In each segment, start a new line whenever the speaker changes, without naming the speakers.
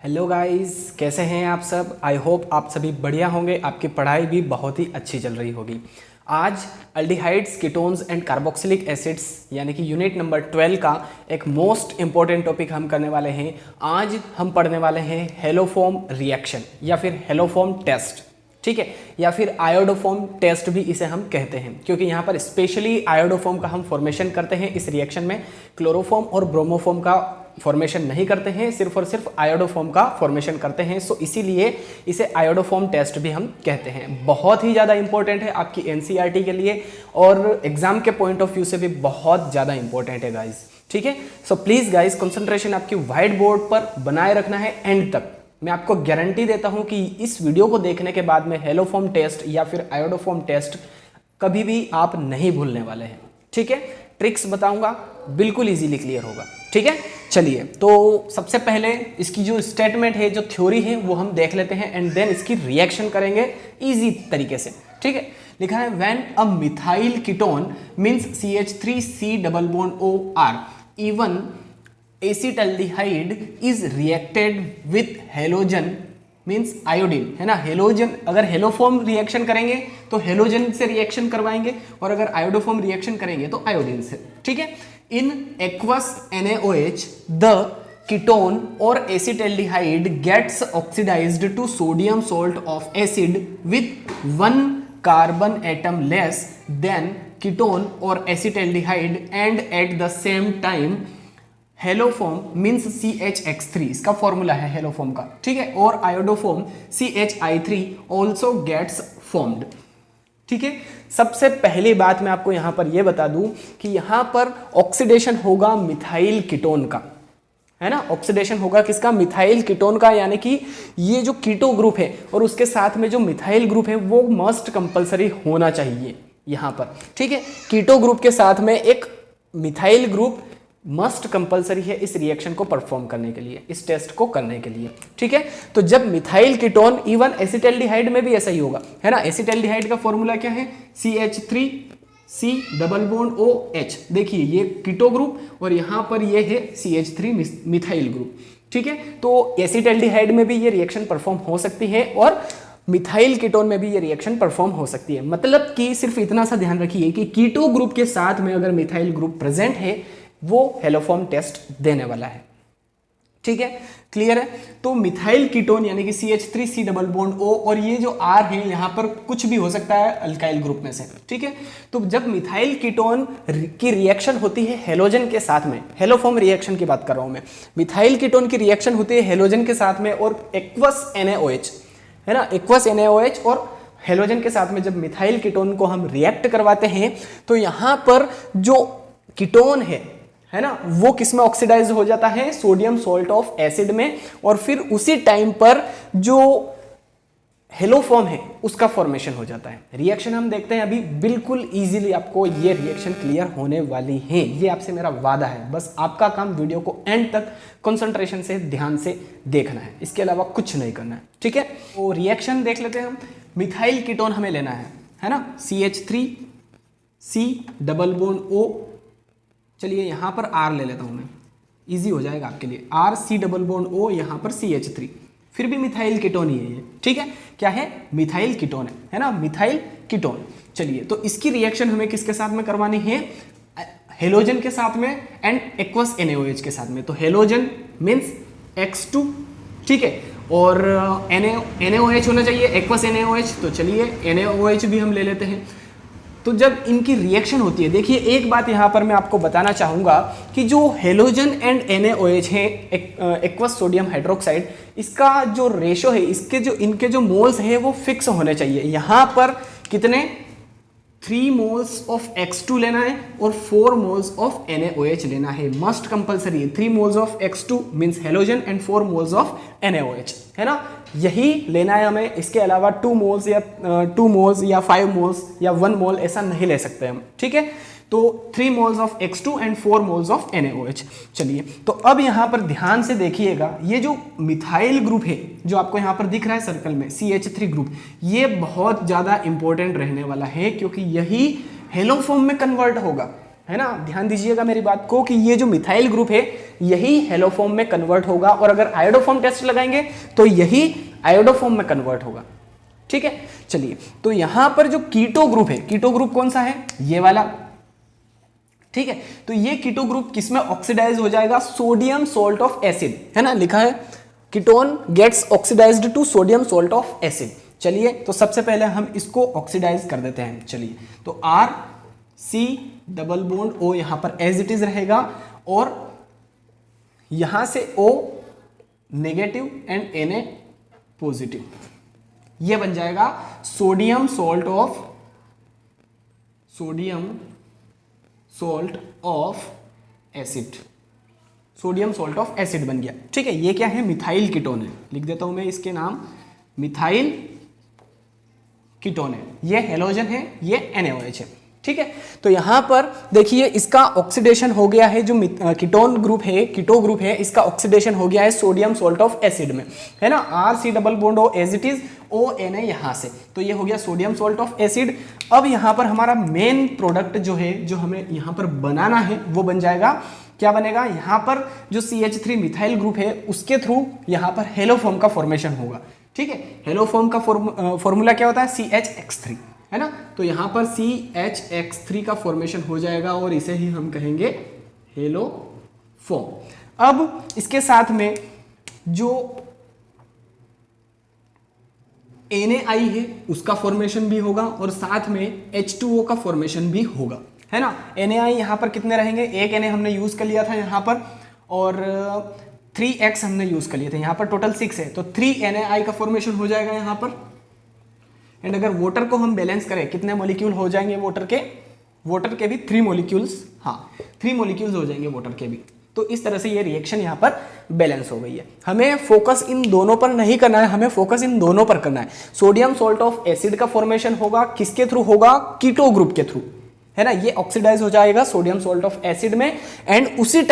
Hello guys, कैसे हैं आप सब। आई होप आप सभी बढ़िया होंगे, आपकी पढ़ाई भी बहुत ही अच्छी चल रही होगी। आज aldehydes, ketones and carboxylic acids यानी कि यूनिट नंबर 12 का एक मोस्ट इंपॉर्टेंट टॉपिक हम करने वाले हैं। आज हम पढ़ने वाले हैं हेलोफॉर्म रिएक्शन या फिर हेलोफॉर्म टेस्ट, ठीक है, या फिर आयोडोफॉर्म टेस्ट भी इसे हम कहते हैं, क्योंकि यहाँ पर स्पेशली आयोडोफॉर्म का हम फॉर्मेशन करते हैं। इस रिएक्शन में क्लोरोफॉर्म और ब्रोमोफॉर्म का फॉर्मेशन नहीं करते हैं, सिर्फ और सिर्फ आयोडोफॉर्म का फॉर्मेशन करते हैं। सो इसीलिए इसे आयोडोफॉर्म टेस्ट भी हम कहते हैं। बहुत ही ज़्यादा इंपॉर्टेंट है आपकी एनसीईआरटी के लिए और एग्जाम के पॉइंट ऑफ व्यू से भी बहुत ज़्यादा इंपॉर्टेंट है गाइज, ठीक है। सो प्लीज़ गाइज, कंसंट्रेशन आपकी व्हाइट बोर्ड पर बनाए रखना है एंड तक। मैं आपको गारंटी देता हूं कि इस वीडियो को देखने के बाद में हेलोफॉर्म टेस्ट या फिर आयोडोफॉर्म टेस्ट कभी भी आप नहीं भूलने वाले हैं, ठीक है। ट्रिक्स बताऊंगा, बिल्कुल इजीली क्लियर होगा, ठीक है। चलिए, तो सबसे पहले इसकी जो स्टेटमेंट है, जो थ्योरी है, वो हम देख लेते हैं एंड देन इसकी रिएक्शन करेंगे इजी तरीके से, ठीक है। लिखा है when a methyl ketone means CH3C double bond OR even acetaldehyde is reacted with halogen means iodine, है ना। हेलोजन, अगर हेलोफॉर्म रिएक्शन करेंगे तो हेलोजन से रिएक्शन करवाएंगे और अगर आयोडोफॉर्म रिएक्शन करेंगे तो आयोडीन से, ठीक है। In aqueous NaOH the ketone और acetaldehyde gets oxidised to sodium salt of acid with 1 carbon atom less than ketone और acetaldehyde and at the same time haloform means CHX3, इसका formula है haloform का, ठीक है। और iodoform CHI3 also gets formed, ठीक है। सबसे पहली बात मैं आपको यहां पर यह बता दूं कि यहां पर ऑक्सीडेशन होगा मिथाइल कीटोन का, है ना। ऑक्सीडेशन होगा किसका? मिथाइल कीटोन का, यानी कि ये जो कीटो ग्रुप है और उसके साथ में जो मिथाइल ग्रुप है वो मस्ट कंपलसरी होना चाहिए यहां पर, ठीक है। कीटो ग्रुप के साथ में एक मिथाइल ग्रुप मस्ट कंपलसरी है इस रिएक्शन को परफॉर्म करने के लिए, इस टेस्ट को करने के लिए, ठीक है। तो जब मिथाइल कीटोन, इवन एसिटाल्डिहाइड में भी ऐसा ही होगा, है ना। एसिटाल्डिहाइड का फॉर्मूला क्या है? CH3C double bond OH। देखिए, ये कीटो ग्रुप और यहां पर ये है CH3 मिथाइल ग्रुप, ठीक है। तो एसिटाल्डिहाइड में भी ये रिएक्शन परफॉर्म हो सकती है और मिथाइल कीटोन में भी ये रिएक्शन परफॉर्म हो सकती है। मतलब कि सिर्फ इतना सा ध्यान रखिए कि कीटो ग्रुप के साथ में अगर मिथाइल ग्रुप प्रेजेंट है वो हेलोफॉर्म टेस्ट देने वाला है, ठीक है। क्लियर है। तो मिथाइल कीटोन यानी कि CH3C डबल बॉन्ड O और ये जो R है यहां पर कुछ भी हो सकता है अल्काइल ग्रुप में से, ठीक है। तो जब मिथाइल कीटोन की रिएक्शन होती है हेलोजन के साथ में, हेलोफॉर्म रिएक्शन की बात कर रहा हूं मैं, मिथाइल कीटोन की रिएक्शन होती है हेलोजन के साथ में और एक्वस NaOH, है ना। एक्वस NaOH और हेलोजन के साथ में जब मिथाइल कीटोन को हम रिएक्ट करवाते हैं तो यहां पर जो कीटोन है ना, वो किस में ऑक्सीडाइज हो जाता है? सोडियम सॉल्ट ऑफ एसिड में। और फिर उसी टाइम पर जो हेलोफॉर्म है उसका फॉर्मेशन हो जाता है। रिएक्शन हम देखते हैं अभी, बिल्कुल इजीली आपको ये रिएक्शन क्लियर होने वाली है, ये आपसे मेरा वादा है। बस आपका काम वीडियो को एंड तक कंसंट्रेशन से, ध्यान से देखना है, इसके अलावा कुछ नहीं करना है, ठीक है। तो रिएक्शन देख लेते हैं हम। मिथाइल कीटोन हमें लेना है ना, CH3C डबल बॉन्ड O। चलिए यहां पर R ले लेता हूं मैं, इजी हो जाएगा आपके लिए। RC डबल बॉन्ड O, यहां पर CH3, फिर भी मिथाइल कीटोन ही है ये, ठीक है। क्या है? मिथाइल कीटोन है ना, मिथाइल कीटोन। चलिए, तो इसकी रिएक्शन हमें किसके साथ में करवानी है? हेलोजन के साथ में एंड एक्वस NaOH के साथ में। तो हेलोजन मीन्स X2, ठीक है, और NaOH होना चाहिए, एक्वस NaOH। तो चलिए NaOH भी हम ले लेते हैं। तो जब इनकी रिएक्शन होती है, देखिए एक बात यहां पर मैं आपको बताना चाहूंगा कि जो हेलोजन एंड NaOH है, एक्वस सोडियम हाइड्रोक्साइड, इसका जो रेशो है, इनके जो मोल्स है वो फिक्स होने चाहिए। यहां पर कितने? 3 मोल्स ऑफ X2 लेना है और 4 मोल्स ऑफ NaOH लेना है, must compulsory. 3 moles of X2 means halogen and 4 moles of NaOH, है ना। यही लेना है हमें, इसके अलावा 2 मोल्स या 5 मोल्स या 1 मोल ऐसा नहीं ले सकते हम, ठीक है। तो 3 moles of X2 and 4 moles of NaOH। चलिए, तो अब यहां पर ध्यान से देखिएगा, ये जो मिथाइल ग्रुप है जो आपको यहां पर दिख रहा है सर्कल में, CH3 ग्रुप, ये बहुत ज्यादा इंपॉर्टेंट रहने वाला है क्योंकि यही हेलोफॉर्म में कन्वर्ट होगा, है ना, ध्यान दीजिएगा मेरी बात को कि ये जो मिथाइल ग्रुप है यही हेलोफॉर्म में कन्वर्ट होगा, और अगर आयोडोफॉर्म टेस्ट लगाएंगे तो यही आयोडोफॉर्म में कन्वर्ट होगा। ठीक है, चलिए तो यहां पर जो कीटो ग्रुप है, कीटो ग्रुप कौन सा है, ये वाला। ठीक है, तो ये कीटो ग्रुप किसमें ऑक्सीडाइज हो जाएगा, सोडियम सॉल्ट ऑफ एसिड, है ना, लिखा है ketone gets oxidised to sodium salt of acid. चलिए तो सबसे पहले हम इसको ऑक्सीडाइज कर देते हैं। चलिए तो R C double bond O यहां पर एज इट इज रहेगा, और यहां से O negative and Na positive, ये बन जाएगा sodium salt of acid, sodium salt of acid बन गया। ठीक है, ये क्या है, मिथाइल कीटोन है, लिख देता हूं मैं इसके नाम, मिथाइल कीटोन है, ये हेलोजन है, ये NaOH है। ठीक है, तो यहां पर देखिए इसका ऑक्सीडेशन हो गया है, जो कीटोन ग्रुप है, कीटो ग्रुप है, इसका ऑक्सीडेशन हो गया है सोडियम सॉल्ट ऑफ एसिड में, है ना, RC double bond O as it is, ONA यहां से, तो ये हो गया सोडियम सॉल्ट ऑफ एसिड। अब यहां पर हमारा मेन प्रोडक्ट जो है, जो हमें यहां पर बनाना है, वो बन जाएगा, क्या बनेगा, यहां पर जो CH3 मिथाइल ग्रुप है उसके थ्रू यहां पर हेलोफॉर्म का फॉर्मेशन होगा। ठीक है, हेलोफॉर्म का फॉर्मूला क्या होता है, CHX3, है ना, तो यहां पर CHX3 का फॉर्मेशन हो जाएगा, और इसे ही हम कहेंगे हेलोफॉर्म। अब इसके साथ में जो NaI है उसका फॉर्मेशन भी होगा, और साथ में H2O का फॉर्मेशन भी होगा, है ना। NaI यहां पर कितने रहेंगे, एक Na हमने यूज कर लिया था यहां पर, और 3X हमने यूज कर लिए थे, यहां पर टोटल 6 है, तो 3 NaI का फॉर्मेशन हो जाएगा यहां पर। एंड अगर वाटर को हम बैलेंस करें, कितने मॉलिक्यूल हो जाएंगे वाटर के भी 3 मॉलिक्यूल्स, हाँ 3 मॉलिक्यूल्स हो जाएंगे वाटर के भी। तो इस तरह से ये रिएक्शन यहाँ पर बैलेंस हो गई है। हमें फोकस इन दोनों पर नहीं करना है, हमें फोकस इन दोनों पर करना है। सोडियम सॉल्ट ऑफ एसिड का फॉर्मेशन होगा, किसके थ्रू होगा, कीटो ग्रुप के थ्रू, है ना, ये ऑक्सीडाइज हो जाएगा सोडियम सॉल्ट ऑफ एसिड में, एंड उसी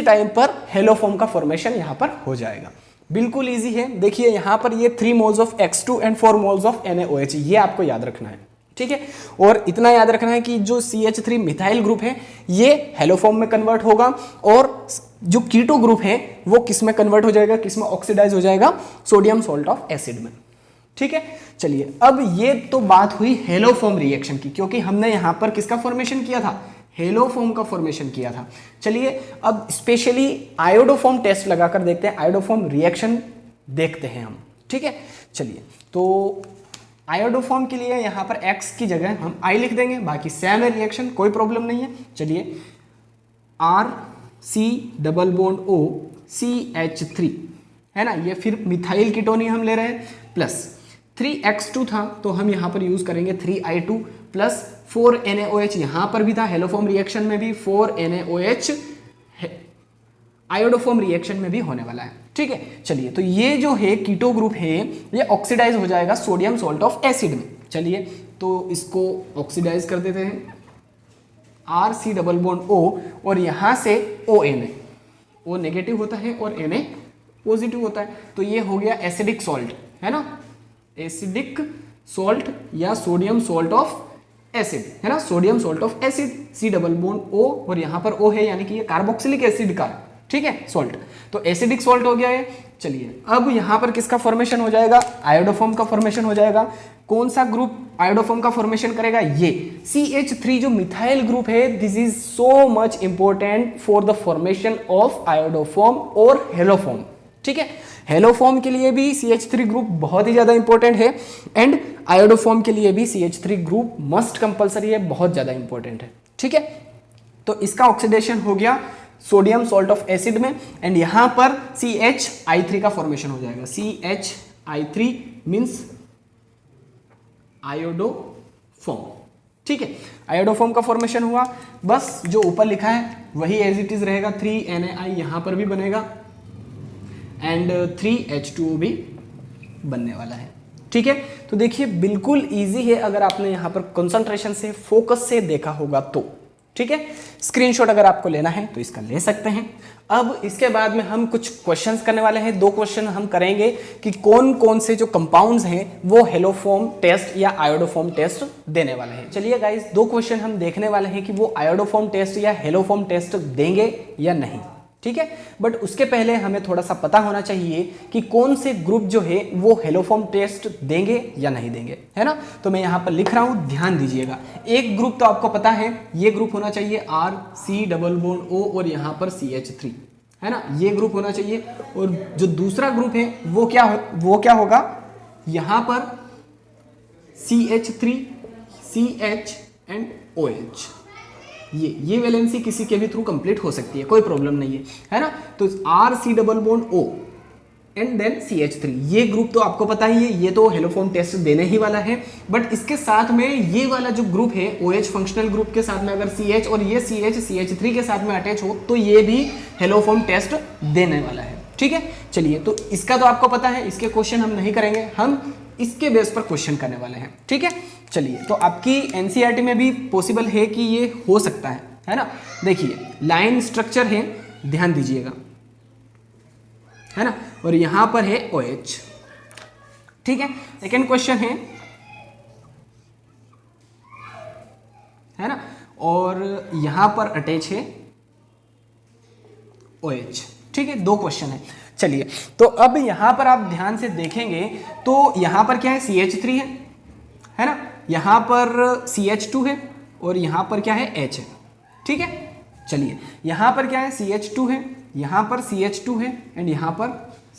टाइम पर हेलोफॉर्म का फॉर्मेशन यहाँ पर हो जाएगा। बिल्कुल इजी है, देखिए यहाँ पर ये 3 moles of X2 and 4 moles of NaOH, ये आपको याद रखना है। ठीक है, और इतना याद रखना है कि जो CH3 मिथाइल ग्रुप है ये हेलोफॉर्म में कन्वर्ट होगा, और जो कीटो ग्रुप है वो किस में कन्वर्ट हो जाएगा, किस में ऑक्सीडाइज हो जाएगा, सोडियम सॉल्ट ऑफ एसिड में। ठीक है, चलिए अब ये तो बात हुई हेलोफॉर्म रिएक्शन की, क्योंकि हमने यहां पर किसका फॉर्मेशन किया था, हेलोफॉर्म का फॉर्मेशन किया था। चलिए अब स्पेशली आयोडोफॉर्म टेस्ट लगाकर देखते हैं, आयोडोफॉर्म रिएक्शन देखते हैं हम। ठीक है, चलिए तो आयोडोफॉर्म के लिए यहाँ पर X की जगह हम I लिख देंगे, बाकी सेम है रिएक्शन, कोई प्रॉब्लम नहीं है। चलिए RC double bond O CH3, है ना, ये फिर मिथाइल कीटोन ही हम ले रहे हैं, प्लस 3X2 था तो हम यहाँ पर यूज करेंगे 3I2 प्लस 4 NaOH, यहाँ पर भी था हेलोफॉर्म रिएक्शन में भी 4 NaOH आयोडोफॉर्म रिएक्शन में भी होने वाला है। ठीक है, चलिए तो ये जो है कीटो ग्रुप है ये ऑक्सीडाइज हो जाएगा सोडियम सॉल्ट ऑफ एसिड में। चलिए तो इसको ऑक्सीडाइज कर देते हैं, RC डबल बॉन्ड O, और यहाँ से ONA, O नेगेटिव होता है और Na पॉजिटिव होता है, तो ये हो गया एसिडिक सॉल्ट, है ना, एसिडिक सॉल्ट या सोडियम सॉल्ट ऑफ एसिड, है ना, sodium salt of acid, C double bond O, और यहाँ पर O है यानी कि ये कार्बोक्सिलिक एसिड का, ठीक है, सॉल्ट, तो एसिडिक सॉल्ट हो गया है। चलिए अब यहाँ पर किसका फॉर्मेशन हो जाएगा, आयोडोफॉर्म का फॉर्मेशन हो जाएगा। कौन सा ग्रुप आयोडोफॉर्म का फॉर्मेशन करेगा, ये CH3 जो मिथाइल ग्रुप है, this is so much important for the formation of iodoform और हेलोफॉर्म। ठीक है, हेलोफॉर्म के लिए भी CH3 ग्रुप बहुत ही ज्यादा इंपॉर्टेंट है, एंड आयोडोफॉर्म के लिए भी CH3 ग्रुप मस्ट कंपलसरी है, बहुत ज्यादा इंपॉर्टेंट है। ठीक है, तो इसका ऑक्सीडेशन हो गया सोडियम सॉल्ट ऑफ एसिड में, एंड यहां पर CHI3 का फॉर्मेशन हो जाएगा। CHI3 means iodoform. ठीक है, आयोडोफॉर्म का फॉर्मेशन हुआ, बस जो ऊपर लिखा है वही एज इट इज रहेगा, 3 NaI यहां पर भी बनेगा एंड 3H2O भी बनने वाला है। ठीक है, तो देखिए बिल्कुल इजी है, अगर आपने यहाँ पर कंसंट्रेशन से फोकस से देखा होगा तो। ठीक है, स्क्रीनशॉट अगर आपको लेना है तो इसका ले सकते हैं। अब इसके बाद में हम कुछ क्वेश्चंस करने वाले हैं। 2 क्वेश्चन हम करेंगे कि कौन कौन से जो कंपाउंड्स हैं वो हेलोफॉर्म टेस्ट या आयोडोफॉर्म टेस्ट देने वाले हैं। चलिए गाइस, 2 क्वेश्चन हम देखने वाले हैं कि वो आयोडोफॉर्म टेस्ट या हेलोफॉर्म टेस्ट देंगे या नहीं, ठीक है। बट उसके पहले हमें थोड़ा सा पता होना चाहिए कि कौन से ग्रुप जो है वो हेलोफॉर्म टेस्ट देंगे या नहीं देंगे, है ना। तो मैं यहाँ पर लिख रहा हूँ, ध्यान दीजिएगा। एक ग्रुप तो आपको पता है, ये ग्रुप होना चाहिए R-C-O और यहाँ पर CH3, है ना, ये ग्रुप होना चाहिए। और जो दूसरा ग्रुप है वो क्या होगा, यहाँ पर CH3, CH एंड OH। ये वैलेंसी किसी के भी थ्रू कंप्लीट हो सकती है, कोई प्रॉब्लम नहीं है ना। तो R-C-O एंड देन CH3, ये ग्रुप तो आपको पता ही है, ये तो हेलोफॉर्म टेस्ट देने ही वाला है। बट इसके साथ में ये वाला जो ग्रुप है OH फंक्शनल ग्रुप के साथ में अगर CH और ये CH CH3 के साथ में अटैच हो तो ये भी हेलोफॉर्म टेस्ट देने वाला है, ठीक है। चलिए, तो इसका तो आपको पता है, इसके क्वेश्चन हम नहीं करेंगे, हम इसके बेस पर क्वेश्चन करने वाले हैं, ठीक है। चलिए, तो आपकी NCERT में भी पॉसिबल है कि ये हो सकता है ना। देखिए, लाइन स्ट्रक्चर है, ध्यान दीजिएगा, है ना, और यहां पर है OH, ठीक है। सेकेंड क्वेश्चन है ना, और यहां पर अटैच है OH, ठीक है। 2 क्वेश्चन है। चलिए, तो अब यहां पर आप ध्यान से देखेंगे तो यहां पर क्या है, CH3 है ना, यहां पर CH2 है और यहां पर क्या है, H है, ठीक है। चलिए, यहां पर क्या है, CH2 है, यहां पर CH2 है एंड यहां पर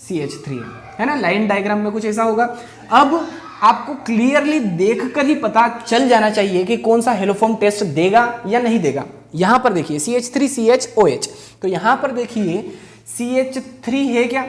CH3 है ना। लाइन डायग्राम में कुछ ऐसा होगा। अब आपको क्लियरली देखकर ही पता चल जाना चाहिए कि कौन सा हेलोफॉर्म टेस्ट देगा या नहीं देगा। यहां पर देखिए CH3 CH OH, तो यहां पर देखिए CH3 है क्या,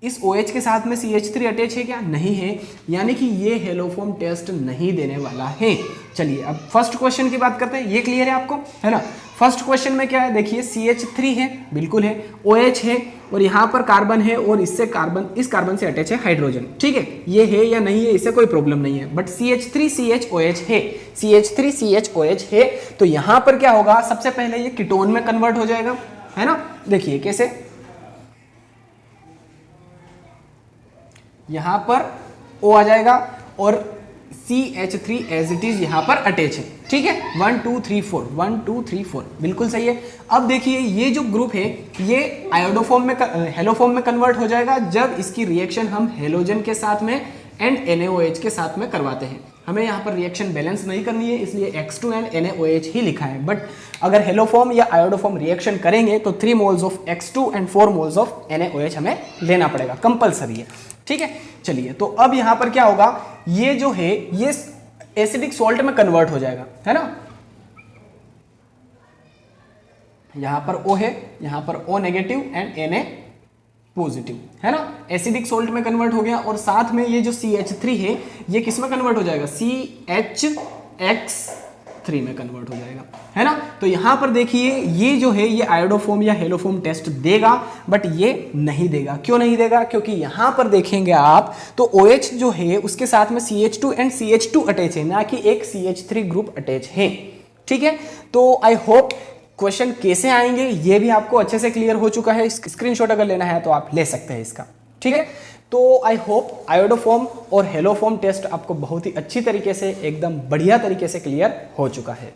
इस OH के साथ में CH3 अटैच है क्या, नहीं है, यानी कि ये हेलोफॉर्म टेस्ट नहीं देने वाला है। चलिए, अब फर्स्ट क्वेश्चन की बात करते हैं, ये क्लियर है आपको, है ना। फर्स्ट क्वेश्चन में क्या है, देखिए CH3 है, बिल्कुल है, OH है और यहाँ पर कार्बन है और इससे कार्बन, इस कार्बन से अटैच है हाइड्रोजन, ठीक है। ये है या नहीं है, इससे कोई प्रॉब्लम नहीं है। बट CH3 CH OH है, CH3 CH OH है, तो यहाँ पर क्या होगा, सबसे पहले ये कीटोन में कन्वर्ट हो जाएगा, है ना। देखिए कैसे, यहां पर O आ जाएगा और CH3 एज इट इज यहां पर अटैच है, ठीक है। 1 2 3 4 1 2 3 4 बिल्कुल सही है। अब देखिए, ये जो ग्रुप है ये आयोडोफॉर्म में, हेलोफॉर्म में कन्वर्ट हो जाएगा जब इसकी रिएक्शन हम हेलोजन के साथ में एंड NaOH के साथ में करवाते हैं। हमें यहाँ पर रिएक्शन बैलेंस नहीं करनी है, इसलिए X2 एंड NaOH ही लिखा है। बट अगर हेलोफॉर्म या आयोडोफॉर्म रिएक्शन करेंगे तो 3 moles of X2 and 4 moles of NaOH हमें लेना पड़ेगा, कंपलसरी है, ठीक है। चलिए, तो अब यहां पर क्या होगा, ये जो है ये एसिडिक सॉल्ट में कन्वर्ट हो जाएगा, है ना। यहां पर O है, यहां पर O negative and Na positive, है ना। एसिडिक सॉल्ट में कन्वर्ट हो गया और साथ में ये जो CH3 है ये किस में कन्वर्ट हो जाएगा, CHX3 में कन्वर्ट हो जाएगा, है ना। तो यहां पर देखिए, ये जो है ये आयोडोफॉर्म या हेलोफॉर्म टेस्ट देगा, बट ये नहीं देगा। क्यों नहीं देगा, क्योंकि यहां पर देखेंगे आप तो OH जो है उसके साथ में CH2 एंड CH2 अटैच है, ना कि एक CH3 ग्रुप अटैच है, ठीक है। तो आई होप क्वेश्चन कैसे आएंगे ये भी आपको अच्छे से क्लियर हो चुका है। स्क्रीनशॉट अगर लेना है तो आप ले सकते हैं इसका, ठीक है। तो आई होप आयोडोफॉर्म और हेलोफॉर्म टेस्ट आपको बहुत ही अच्छी तरीके से, एकदम बढ़िया तरीके से क्लियर हो चुका है।